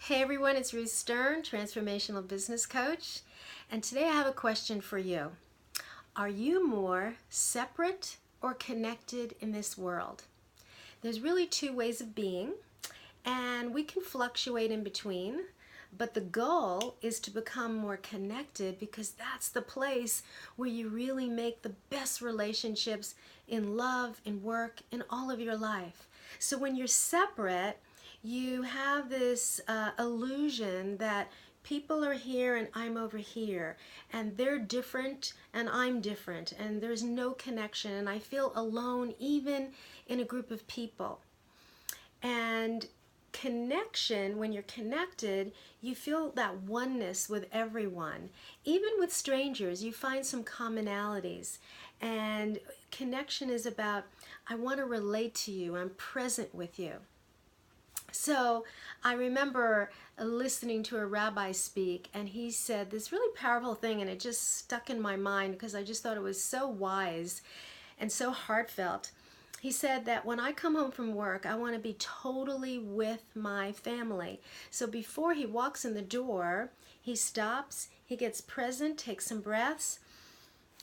Hey everyone, it's Ruth Stern, Transformational Business Coach, and today I have a question for you. Are you more separate or connected in this world? There's really two ways of being, and we can fluctuate in between, but the goal is to become more connected because that's the place where you really make the best relationships in love, in work, in all of your life. So when you're separate, you have this illusion that people are here and I'm over here, and they're different and I'm different, and there's no connection, and I feel alone even in a group of people. And connection, when you're connected, you feel that oneness with everyone. Even with strangers, you find some commonalities. And connection is about, I want to relate to you, I'm present with you. So I remember listening to a rabbi speak, and he said this really powerful thing, and it just stuck in my mind because I just thought it was so wise and so heartfelt. He said that when I come home from work, I want to be totally with my family. So before he walks in the door, he stops, he gets present, takes some breaths,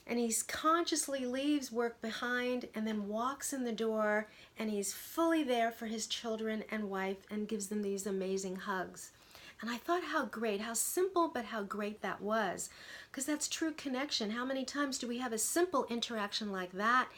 and he consciously leaves work behind and then walks in the door, and he's fully there for his children and wife and gives them these amazing hugs. And I thought how great, how simple, but how great that was. Because that's true connection. How many times do we have a simple interaction like that,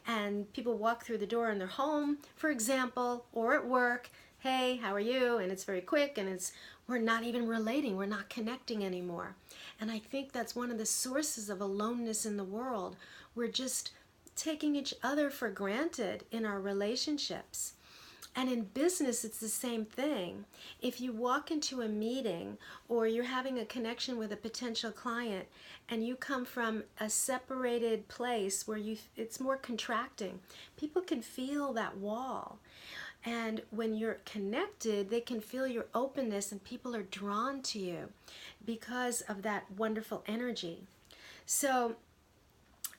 and people walk through the door in their home, for example, or at work, hey, how are you? And it's very quick, and we're not even relating, we're not connecting anymore. And I think that's one of the sources of aloneness in the world. We're just taking each other for granted in our relationships. And in business, it's the same thing. If you walk into a meeting or you're having a connection with a potential client and you come from a separated place where it's more contracting, people can feel that wall. And when you're connected, they can feel your openness, and people are drawn to you because of that wonderful energy. So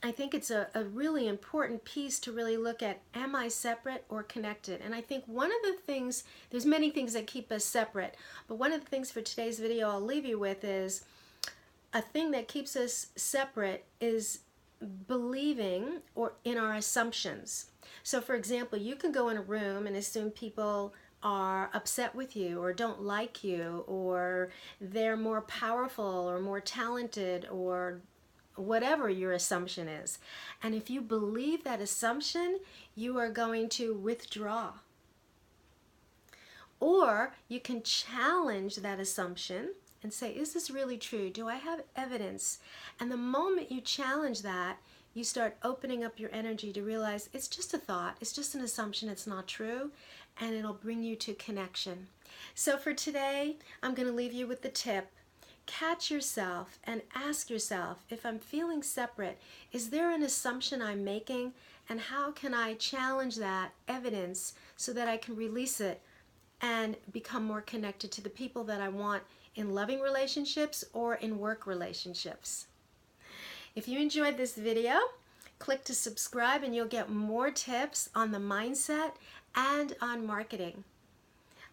I think it's a really important piece to really look at, am I separate or connected? And I think one of the things, there's many things that keep us separate, but one of the things for today's video I'll leave you with is, a thing that keeps us separate is believing or in our assumptions. So for example, you can go in a room and assume people are upset with you or don't like you, or they're more powerful or more talented, or whatever your assumption is. And if you believe that assumption, you are going to withdraw. Or you can challenge that assumption and say, is this really true? Do I have evidence? And the moment you challenge that, you start opening up your energy to realize it's just a thought, it's just an assumption, it's not true, and it'll bring you to connection. So for today, I'm going to leave you with the tip. Catch yourself and ask yourself, if I'm feeling separate, is there an assumption I'm making, and how can I challenge that evidence so that I can release it and become more connected to the people that I want in loving relationships or in work relationships. If you enjoyed this video, click to subscribe and you'll get more tips on the mindset and on marketing.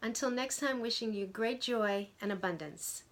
Until next time, wishing you great joy and abundance.